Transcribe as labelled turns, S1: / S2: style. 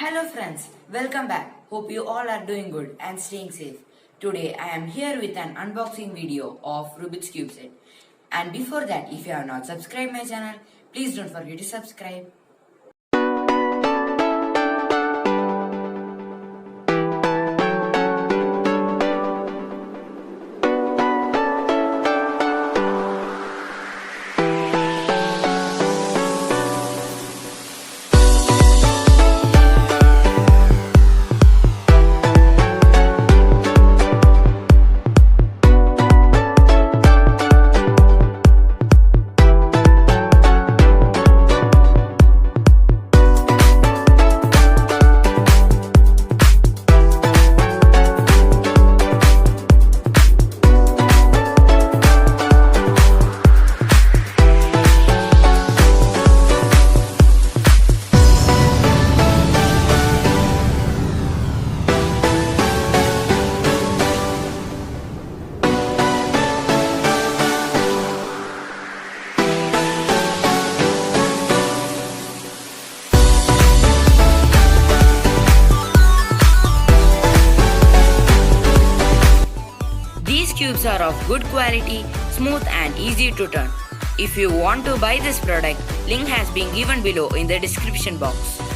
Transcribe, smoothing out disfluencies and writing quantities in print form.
S1: Hello friends, welcome back. Hope you all are doing good and staying safe. Today I am here with an unboxing video of Rubik's Cube set. And before that, if you have not subscribed my channel, please don't forget to subscribe. These cubes are of good quality, smooth and easy to turn. If you want to buy this product, link has been given below in the description box.